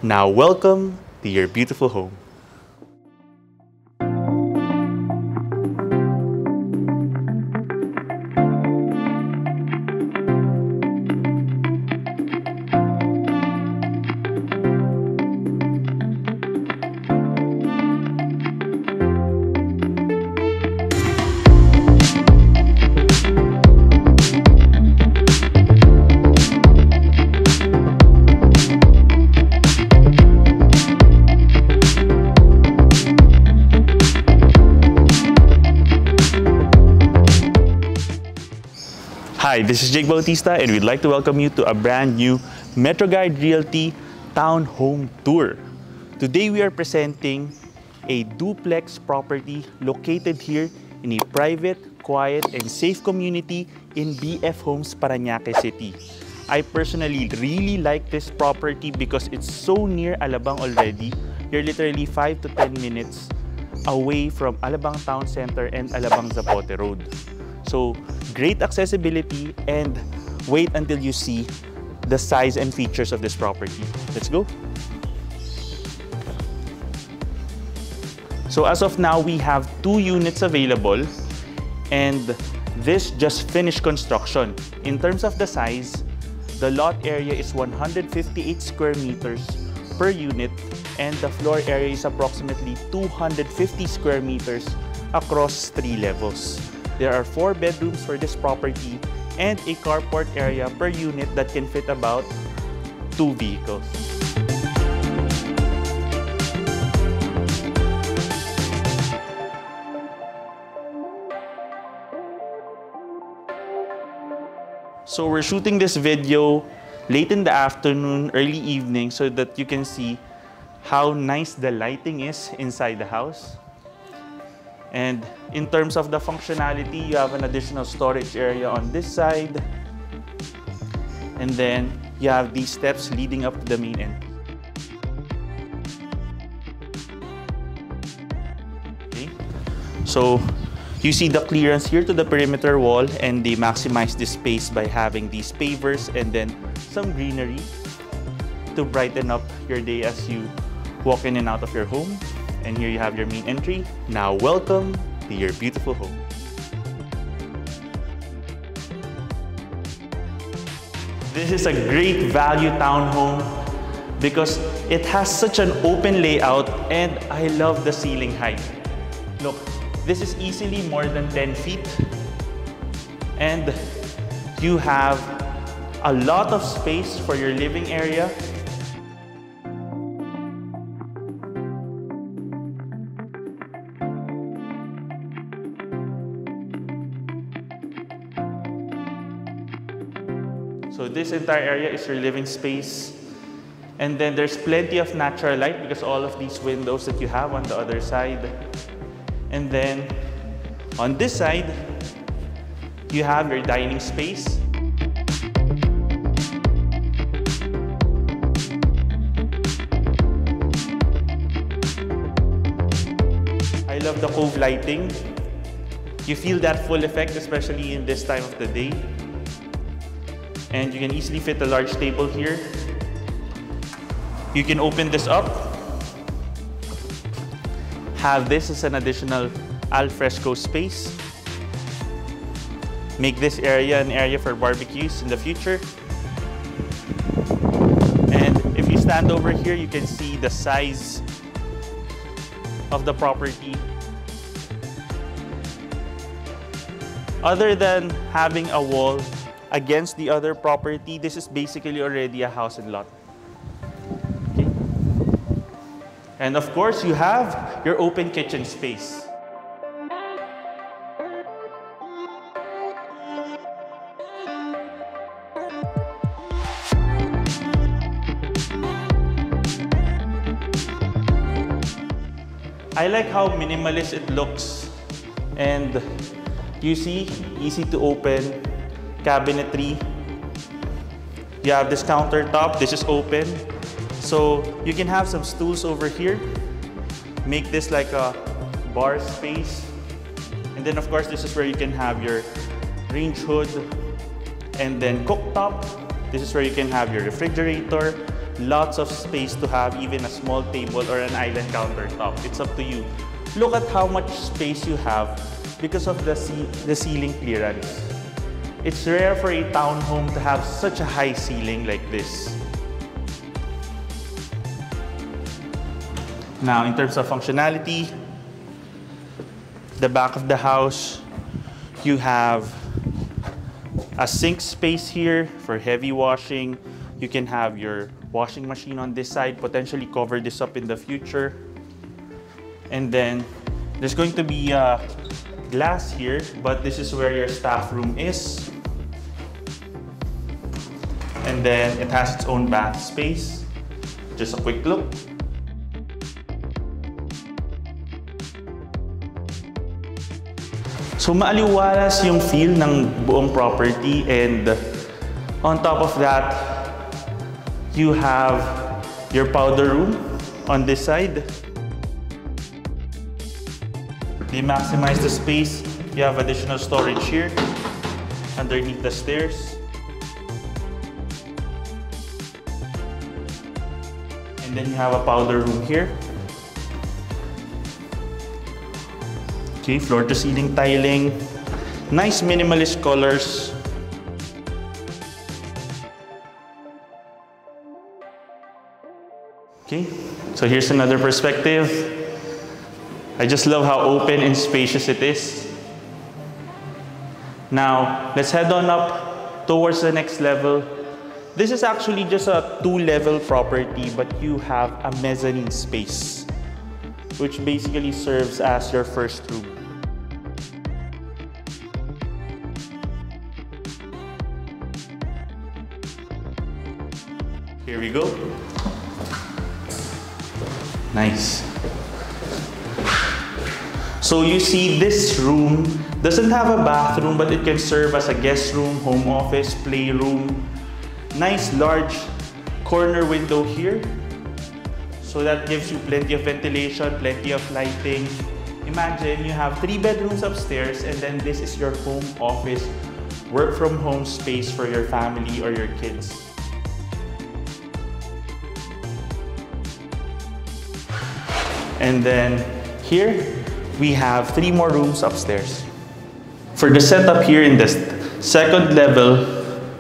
Now welcome to your beautiful home. Hi, this is Jake Bautista and we'd like to welcome you to a brand new MetroGuide Realty Townhome Tour. Today we are presenting a duplex property located here in a private, quiet, and safe community in BF Homes, Paranaque City. I personally really like this property because it's so near Alabang already. You're literally 5 to 10 minutes away from Alabang Town Center and Alabang Zapote Road. So, great accessibility, and wait until you see the size and features of this property. Let's go. So as of now, we have 2 units available, and this just finished construction. In terms of the size, the lot area is 158 square meters per unit, and the floor area is approximately 250 square meters across 3 levels. There are 4 bedrooms for this property and a carport area per unit that can fit about 2 vehicles. So we're shooting this video late in the afternoon, early evening, so that you can see how nice the lighting is inside the house. And in terms of the functionality, you have an additional storage area on this side. And then you have these steps leading up to the main entry. Okay. So you see the clearance here to the perimeter wall, and they maximize this space by having these pavers and then some greenery to brighten up your day as you walk in and out of your home. And here you have your main entry. Now welcome to your beautiful home. This is a great value townhome because it has such an open layout, and I love the ceiling height. Look, this is easily more than 10 feet, and you have a lot of space for your living area. So this entire area is your living space. And then there's plenty of natural light because all of these windows that you have on the other side. And then on this side, you have your dining space. I love the cove lighting. You feel that full effect, especially in this time of the day. And you can easily fit a large table here. You can open this up. Have this as an additional al fresco space. Make this area an area for barbecues in the future. And if you stand over here, you can see the size of the property. Other than having a wall against the other property, this is basically already a house and lot. Okay. And of course, you have your open kitchen space. I like how minimalist it looks, and you see, easy to open cabinetry. You have this countertop, this is open. So you can have some stools over here. Make this like a bar space. And then of course, this is where you can have your range hood. And then cooktop. This is where you can have your refrigerator, lots of space to have even a small table or an island countertop. It's up to you. Look at how much space you have because of the ceiling clearance. It's rare for a townhome to have such a high ceiling like this. Now, in terms of functionality, the back of the house, you have a sink space here for heavy washing. You can have your washing machine on this side, potentially cover this up in the future. And then there's going to be glass here, but this is where your staff room is. And then it has its own bath space. Just a quick look. So maaliwalas yung feel ng buong property, and on top of that, you have your powder room on this side. They maximize the space. You have additional storage here underneath the stairs. And then you have a powder room here. Okay, floor to ceiling tiling. Nice minimalist colors. Okay, so here's another perspective. I just love how open and spacious it is. Now, let's head on up towards the next level. This is actually just a 2-level property, but you have a mezzanine space, which basically serves as your first room. Here we go. Nice. So you see, this room doesn't have a bathroom, but it can serve as a guest room, home office, playroom. Nice large corner window here. So that gives you plenty of ventilation, plenty of lighting. Imagine you have 3 bedrooms upstairs, and then this is your home office, work from home space for your family or your kids. And then here, we have 3 more rooms upstairs. For the setup here in this second level,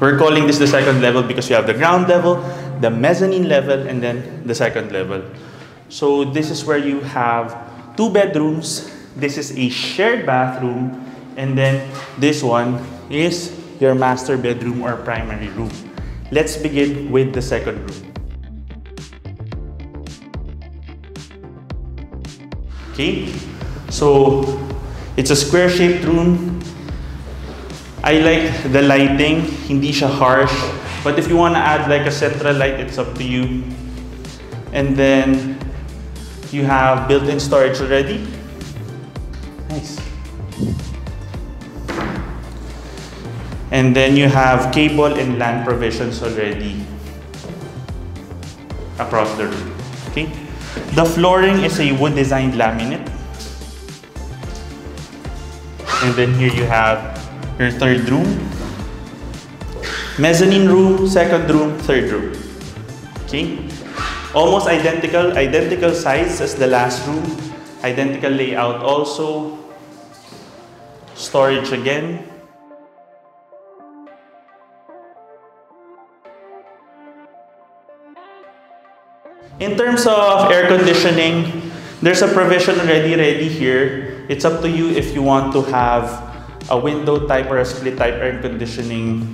we're calling this the second level because you have the ground level, the mezzanine level, and then the second level. So this is where you have 2 bedrooms. This is a shared bathroom. And then this one is your master bedroom or primary room. Let's begin with the second room. Okay, so it's a square-shaped room. I like the lighting, hindi siya harsh. But if you want to add like a central light, it's up to you. And then you have built-in storage already. Nice. And then you have cable and LAN provisions already across the room. Okay. The flooring is a wood-designed laminate. And then here you have your third room. Mezzanine room, second room, third room. Okay? Almost identical size as the last room. Identical layout also. Storage again. In terms of air conditioning, there's a provision already ready here. It's up to you if you want to have a window type or a split type air conditioning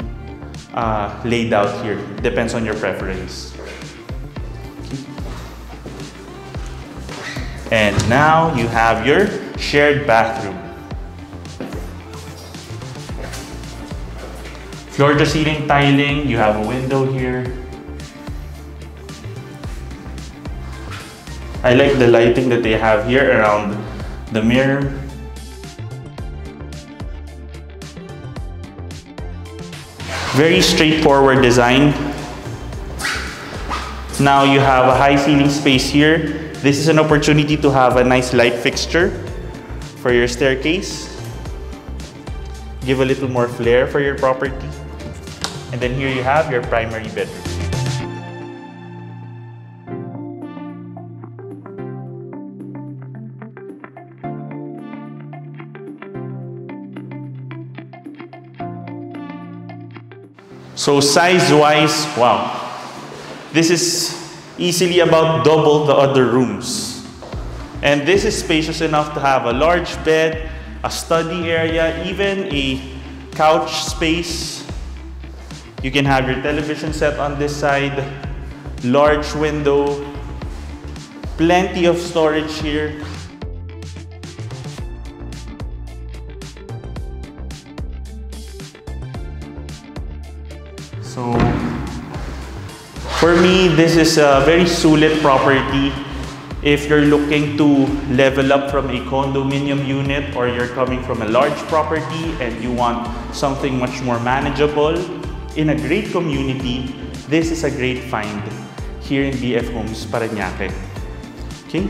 laid out here. Depends on your preference. And now you have your shared bathroom. Floor to ceiling tiling, you have a window here. I like the lighting that they have here around the mirror. Very straightforward design. Now you have a high ceiling space here. This is an opportunity to have a nice light fixture for your staircase. Give a little more flair for your property. And then here you have your primary bedroom. So size-wise, wow. This is easily about double the other rooms. And this is spacious enough to have a large bed, a study area, even a couch space. You can have your television set on this side, large window, plenty of storage here. So, for me, this is a very sulit property. If you're looking to level up from a condominium unit, or you're coming from a large property and you want something much more manageable in a great community, this is a great find here in BF Homes, Paranaque. Okay?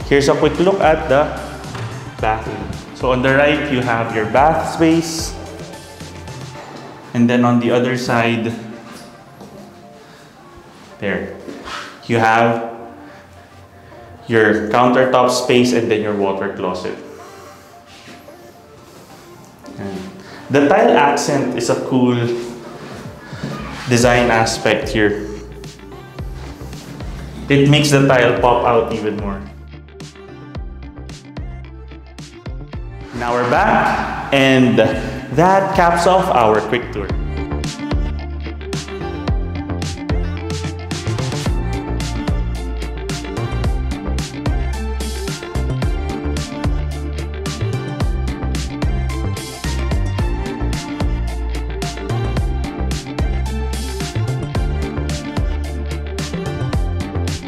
Here's a quick look at the bathroom. So on the right, you have your bath space. And then on the other side, there, you have your countertop space and then your water closet. And the tile accent is a cool design aspect here. It makes the tile pop out even more. Now we're back, and that caps off our quick tour.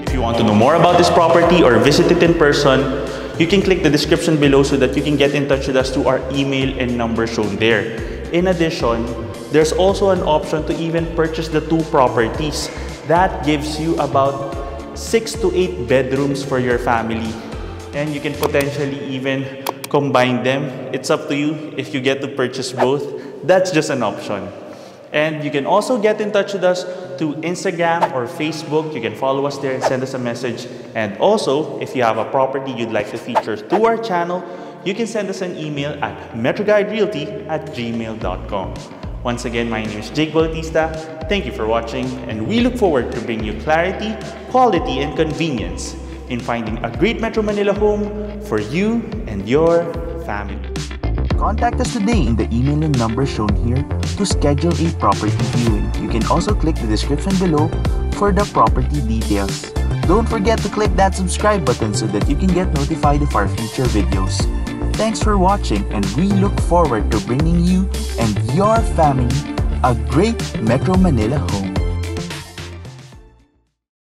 If you want to know more about this property or visit it in person, you can click the description below so that you can get in touch with us through our email and number shown there. In addition, there's also an option to even purchase the two properties. That gives you about 6 to 8 bedrooms for your family. And you can potentially even combine them. It's up to you if you get to purchase both. That's just an option. And you can also get in touch with us to Instagram or Facebook. You can follow us there and send us a message. And also, if you have a property you'd like to feature to our channel, you can send us an email at metroguiderealty@gmail.com. Once again, my name is Jake Bautista. Thank you for watching, and we look forward to bringing you clarity, quality, and convenience in finding a great Metro Manila home for you and your family. Contact us today in the email and number shown here to schedule a property viewing. You can also click the description below for the property details. Don't forget to click that subscribe button so that you can get notified of our future videos. Thanks for watching, and we look forward to bringing you and your family a great Metro Manila home.